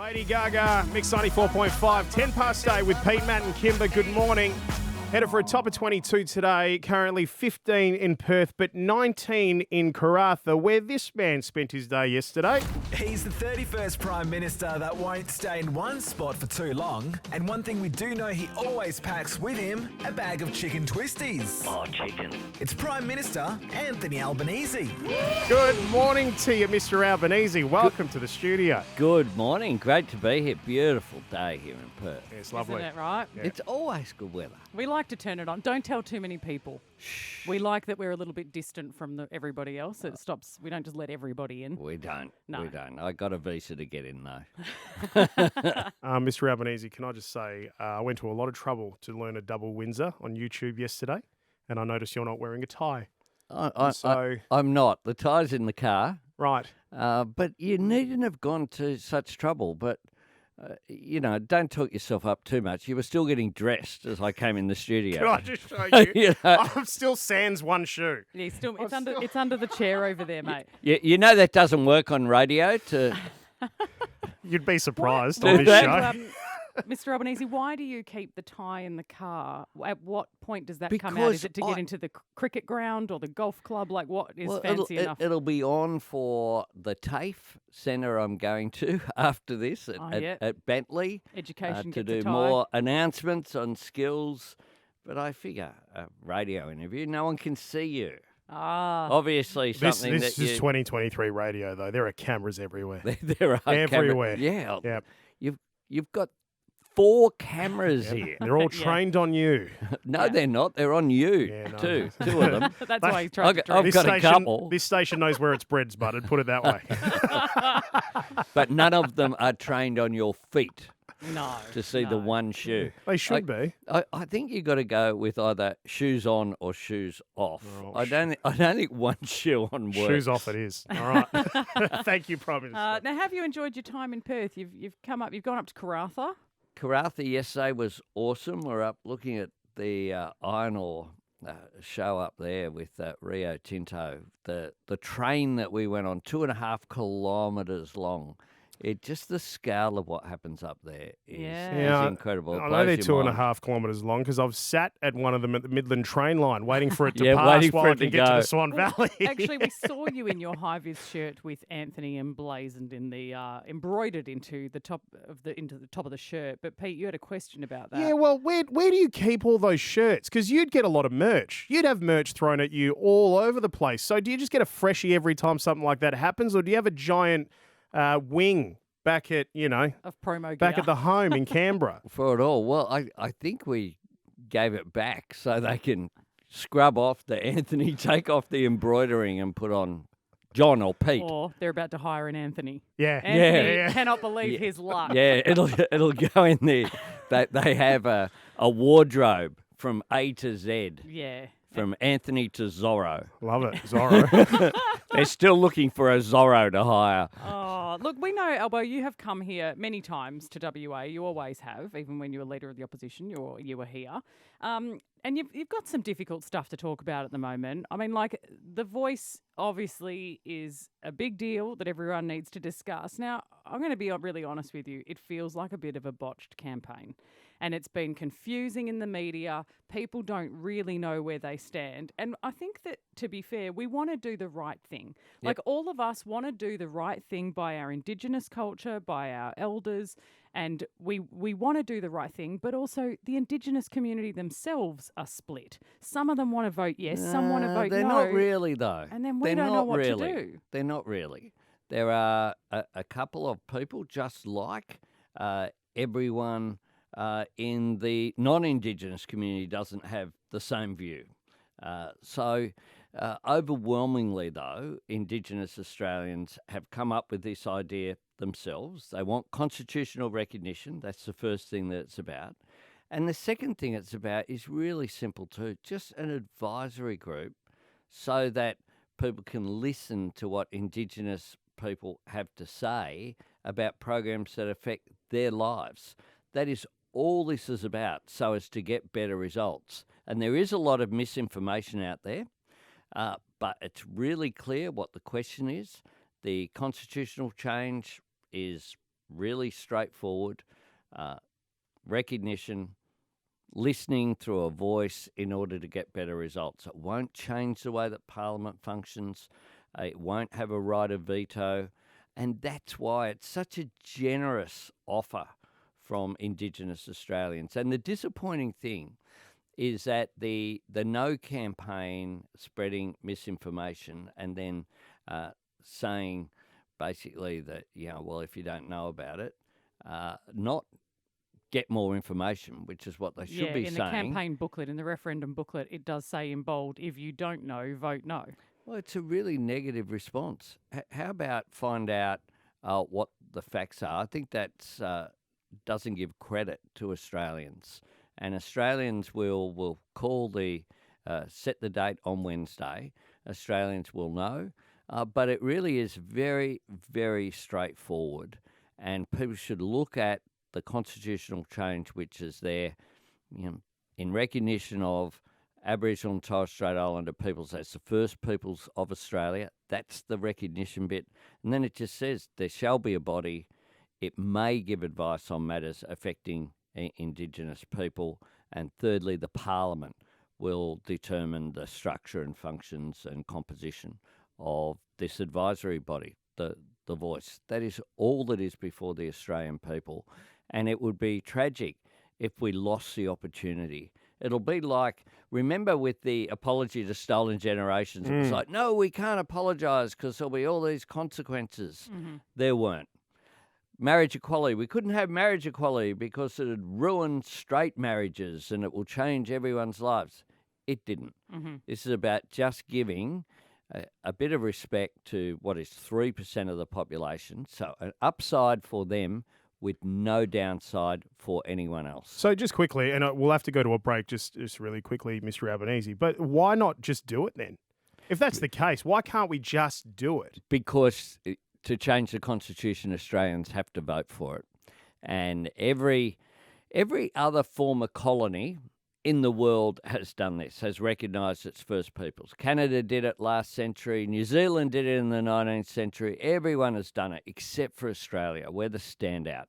Lady Gaga, Mix 94.5, 10 past 8 with Pete, Matt and Kymba. Good morning. Headed for a top of 22 today, currently 15 in Perth, but 19 in Karratha, where this man spent his day yesterday. He's the 31st Prime Minister that won't stay in one spot for too long. And one thing we do know, he always packs with him a bag of chicken twisties. Oh, chicken. It's Prime Minister Anthony Albanese. Good morning to you, Mr. Albanese. Welcome to the studio. Good morning. Great to be here. Beautiful day here in Perth. It's lovely. Isn't it right? Yeah. It's always good weather. We like to turn it on. Don't tell too many people. We like that we're a little bit distant from everybody else. It stops. We don't just let everybody in. We don't. No. We don't. I got a visa to get in though. Mr. Albanese, can I just say, I went to a lot of trouble to learn a double Windsor on YouTube yesterday, and I noticed you're not wearing a tie. I'm not. The tie's in the car. Right. But you needn't have gone to such trouble. But, don't talk yourself up too much. You were still getting dressed as I came in the studio. Can I just show you? You know? I'm still sans one shoe. Yeah, it's under the chair over there, mate. You know that doesn't work on radio to... You'd be surprised Do on this that? show. Mr. Albanese, why do you keep the tie in the car? At what point does that come out? Because Is it to get into the cricket ground or the golf club? Like, what is fancy enough? It'll be on for the TAFE centre I'm going to after this at Bentley. Education to gets a do tie. more announcements on skills. But I figure a radio interview, no one can see you. Ah, Obviously, This something is that you... 2023 radio, though. There are cameras everywhere. there are Everywhere. Yeah. Yep. You've got 4 cameras here. They're all Yeah. trained on you. No, Yeah. they're not. They're on you, Yeah, no. too. 2 of them. that's why he's trying to I've drink. got a couple. This station knows where its bread's buttered, put it that way. But none of them are trained on your feet No. to see the no. one shoe. They should be. I think you got to go with either shoes on or shoes off. Oh, I don't think one shoe on works. Shoes off it is. All right. Thank you, Prime Minister. Now, have you enjoyed your time in Perth? You've gone up to Karratha. Karratha yesterday was awesome. We're up looking at the iron ore show up there with Rio Tinto. The train that we went on, 2.5 kilometres long. Just the scale of what happens up there is incredible. It I know blows they're your 2.5 mind. kilometres long because I've sat at one of them at the Midland train line waiting for it to Yeah, pass waiting while for I it can to get to go. the Swan Valley. Actually, we saw you in your high vis shirt with Anthony emblazoned in the embroidered into the top of the shirt. But Pete, you had a question about that. Yeah, well, where do you keep all those shirts? Because you'd get a lot of merch. You'd have merch thrown at you all over the place. So do you just get a freshie every time something like that happens, or do you have a giant wing back at Of promo gear. back at the home in Canberra? For it all. Well, I think we gave it back so they can scrub off the Anthony, take off the embroidering and put on John or Pete. Or they're about to hire an Anthony. Yeah, Anthony cannot believe his luck. Yeah, it'll go in there. They have a wardrobe from A to Z, Yeah. from Anthony to Zorro. Love it, Zorro. They're still looking for a Zorro to hire. Oh, look, we know, Albo, you have come here many times to WA. You always have, even when you were leader of the opposition, you were here. And you've got some difficult stuff to talk about at the moment. I mean, like, the Voice obviously is a big deal that everyone needs to discuss. Now, I'm going to be really honest with you. It feels like a bit of a botched campaign. And it's been confusing in the media. People don't really know where they stand. And I think that, to be fair, we want to do the right thing. Yep. Like, all of us want to do the right thing by our Indigenous culture, by our elders, and we want to do the right thing, but also the Indigenous community themselves are split. Some of them want to vote yes, some want to vote They're no. not really, though. And then we They're don't know not what really. to do. They're not really. There are a couple of people, just like everyone in the non-Indigenous community doesn't have the same view. So overwhelmingly, though, Indigenous Australians have come up with this idea themselves. They want constitutional recognition. That's the first thing that it's about. And the second thing it's about is really simple too, just an advisory group so that people can listen to what Indigenous people have to say about programs that affect their lives. That is all this is about, so as to get better results. And there is a lot of misinformation out there, but it's really clear what the question is. The constitutional change is really straightforward. Recognition, listening through a voice in order to get better results. It won't change the way that Parliament functions. It won't have a right of veto. And that's why it's such a generous offer from Indigenous Australians. And the disappointing thing is that the No campaign spreading misinformation and then saying basically that, well, if you don't know about it, not get more information, which is what they should be saying. In the campaign booklet, in the referendum booklet, it does say in bold, if you don't know, vote no. Well, it's a really negative response. How about find out what the facts are? I think that doesn't give credit to Australians. And Australians will call set the date on Wednesday. Australians will know. But it really is very, very straightforward. And people should look at the constitutional change which is there in recognition of Aboriginal and Torres Strait Islander peoples. That's the first peoples of Australia. That's the recognition bit. And then it just says there shall be a body. It may give advice on matters affecting Indigenous people. And thirdly, the Parliament will determine the structure and functions and composition of this advisory body, the voice. That is all that is before the Australian people. And it would be tragic if we lost the opportunity. It'll be like, remember with the apology to stolen generations, it was like, no, we can't apologise because there'll be all these consequences. Mm-hmm. There weren't. Marriage equality, we couldn't have marriage equality because it had ruined straight marriages and it will change everyone's lives. It didn't. Mm-hmm. This is about just giving a bit of respect to what is 3% of the population, so an upside for them with no downside for anyone else. So just quickly, and we'll have to go to a break just really quickly, Mr. Albanese, but why not just do it then? If that's the case, why can't we just do it? Because to change the Constitution, Australians have to vote for it. And every other former colony in the world has done this, has recognised its first peoples. Canada did it last century. New Zealand did it in the 19th century. Everyone has done it except for Australia. We're the standout.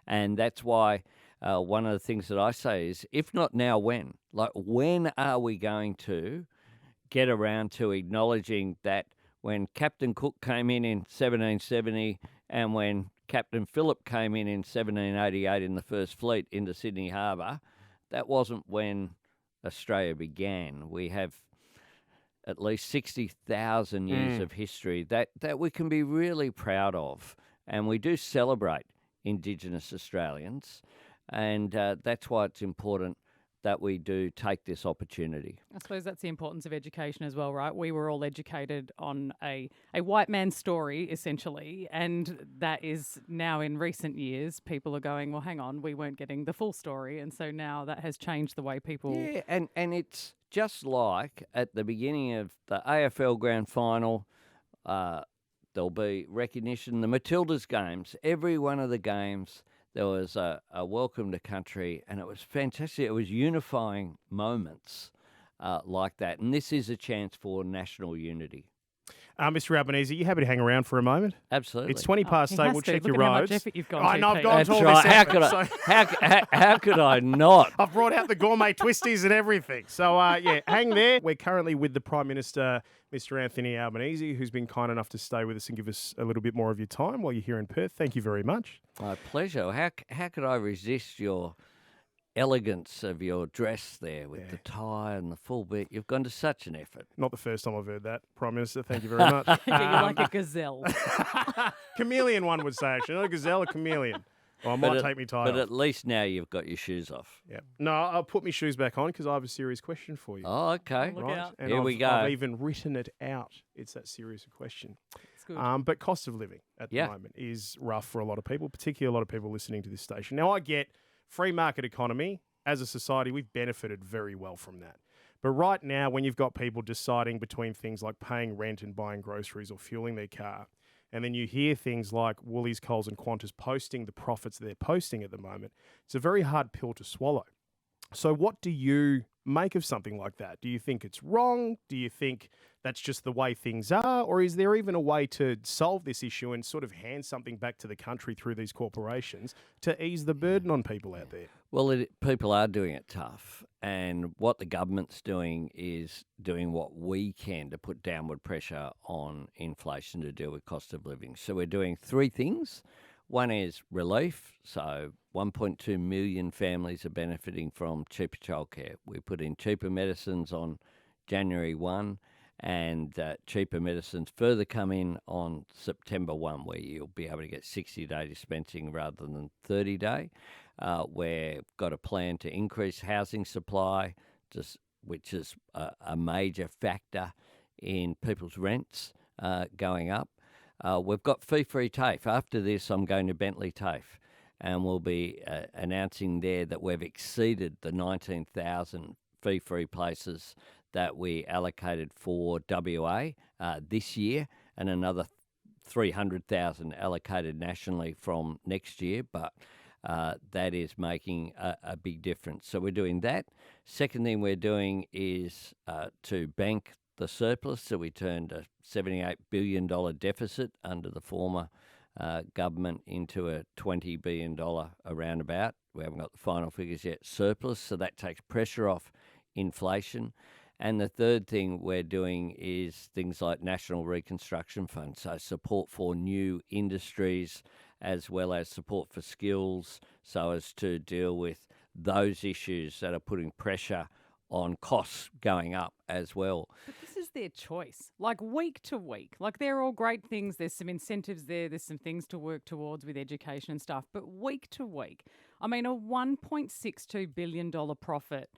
And that's why one of the things that I say is, if not now, when? Like, when are we going to get around to acknowledging that when Captain Cook came in 1770 and when Captain Phillip came in 1788 in the First Fleet into Sydney Harbour, that wasn't when Australia began. We have at least 60,000 years of history that we can be really proud of. And we do celebrate Indigenous Australians. And that's why it's important that we do take this opportunity. I suppose that's the importance of education as well, right? We were all educated on a white man's story, essentially, and that is now in recent years, people are going, well, hang on, we weren't getting the full story, and so now that has changed the way people... Yeah, and it's just like at the beginning of the AFL Grand Final, there'll be recognition, the Matildas games, every one of the games... There was a welcome to country, and it was fantastic. It was unifying moments like that. And this is a chance for national unity. Mr. Albanese, are you happy to hang around for a moment? Absolutely. It's 20 past 8. We'll check your roads. How much effort you've gone I know, I've gone That's to all right. this How effort, how could I not? I've brought out the gourmet twisties and everything. So, hang there. We're currently with the Prime Minister, Mr. Anthony Albanese, who's been kind enough to stay with us and give us a little bit more of your time while you're here in Perth. Thank you very much. My pleasure. How could I resist your elegance of your dress there with the tie and the full bit? You've gone to such an effort. Not the first time I've heard that, Prime Minister. Thank you very much. You're like a gazelle. Chameleon, one would say, actually. Not a gazelle, a chameleon. Well, I might take me tie off. But at least now you've got your shoes off. Yeah. No, I'll put my shoes back on because I have a serious question for you. Oh, okay. Look out. And Here we go. I've even written it out. It's that serious a question. It's good. But cost of living at the moment is rough for a lot of people, particularly a lot of people listening to this station. Now, I get free market economy. As a society, we've benefited very well from that. But right now, when you've got people deciding between things like paying rent and buying groceries or fueling their car, and then you hear things like Woolies, Coles and Qantas posting the profits they're posting at the moment, it's a very hard pill to swallow. So what do you make of something like that? Do you think it's wrong? Do you think that's just the way things are? Or is there even a way to solve this issue and sort of hand something back to the country through these corporations to ease the burden on people out there? Well, people are doing it tough, and what the government's doing is doing what we can to put downward pressure on inflation to deal with cost of living. So we're doing three things. One is relief. So 1.2 million families are benefiting from cheaper childcare. We put in cheaper medicines on January 1, and cheaper medicines further come in on September 1, where you'll be able to get 60-day dispensing rather than 30-day. We've got a plan to increase housing supply, which is a major factor in people's rents going up. We've got fee-free TAFE. After this, I'm going to Bentley TAFE, and we'll be announcing there that we've exceeded the 19,000 fee-free places that we allocated for WA this year, and another 300,000 allocated nationally from next year, but that is making a big difference. So we're doing that. Second thing we're doing is to bank the surplus. So we turned a $78 billion deficit under the former government into a $20 billion around about. We haven't got the final figures yet, surplus. So that takes pressure off inflation. And the third thing we're doing is things like National Reconstruction Fund, so support for new industries as well as support for skills, so as to deal with those issues that are putting pressure on costs going up as well. But this is their choice, like week to week. Like they're all great things. There's some incentives there. There's some things to work towards with education and stuff. But week to week, I mean, a $1.62 billion profit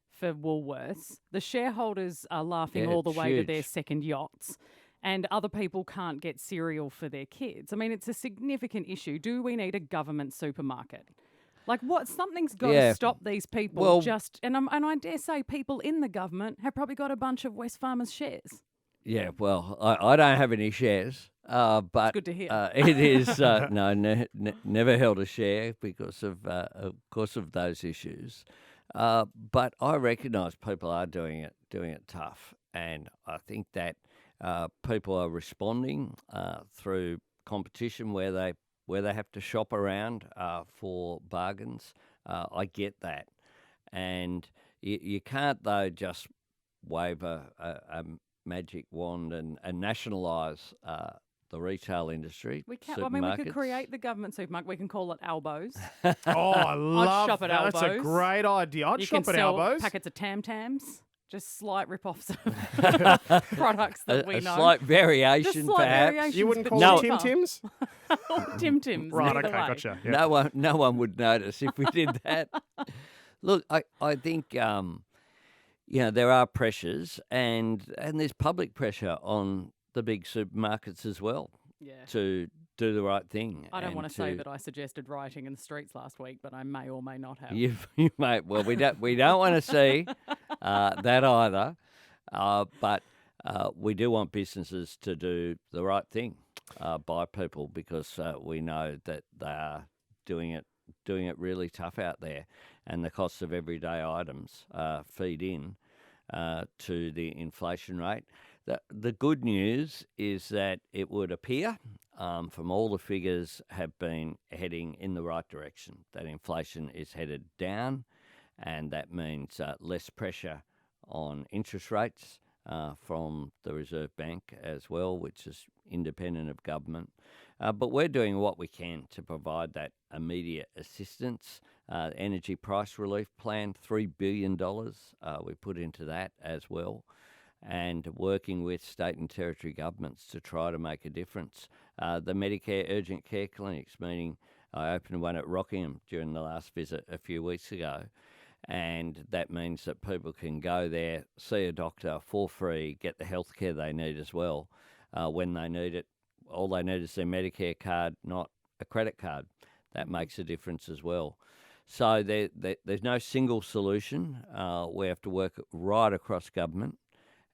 for Woolworths. The shareholders are laughing all the way to their second yachts, and other people can't get cereal for their kids. I mean, it's a significant issue. Do we need a government supermarket? Like, what? Something's got to stop these people. And I dare say people in the government have probably got a bunch of Wesfarmers shares. Yeah, well, I don't have any shares, but it's good to hear. It is never held a share because of course of those issues. But I recognise people are doing it tough, and I think that people are responding through competition where they have to shop around for bargains. I get that, and you can't though just wave a magic wand and nationalise the retail industry. We can. I mean, we could create the government supermarket. We can call it Albo's. I love I'd shop at Albo's. That's a great idea. I'd shop at Albo's. Packets of Tam Tams. Just slight rip-offs of products that we know. A slight variation, perhaps. You wouldn't call it Tim Tims? Tim Tims. Right, okay, gotcha. Yep. No one would notice if we did that. Look, I think there are pressures, and there's public pressure on the big supermarkets as well to do the right thing. I don't want to say that I suggested rioting in the streets last week, but I may or may not have. You may. Well, we don't want to see that either, but we do want businesses to do the right thing by people, because we know that they are doing it really tough out there, and the costs of everyday items feed in to the inflation rate. The good news is that it would appear from all the figures have been heading in the right direction, that inflation is headed down, and that means less pressure on interest rates from the Reserve Bank as well, which is independent of government. But we're doing what we can to provide that immediate assistance. Energy price relief plan, $3 billion we put into that as well, and working with state and territory governments to try to make a difference. The Medicare urgent care clinics, meaning I opened one at Rockingham during the last visit a few weeks ago, and that means that people can go there, see a doctor for free, get the health care they need as well when they need it. All they need is their Medicare card, not a credit card. That makes a difference as well. So there's no single solution. We have to work right across government,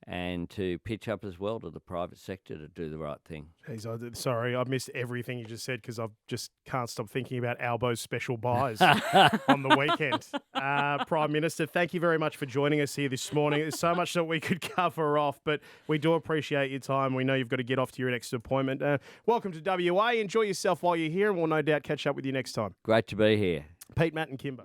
and to pitch up as well to the private sector to do the right thing. Jeez, sorry, I missed everything you just said because I just can't stop thinking about Albo's special buys on the weekend. Prime Minister, thank you very much for joining us here this morning. There's so much that we could cover off, but we do appreciate your time. We know you've got to get off to your next appointment. Welcome to WA. Enjoy yourself while you're here, and we'll no doubt catch up with you next time. Great to be here. Pete, Matt and Kymba.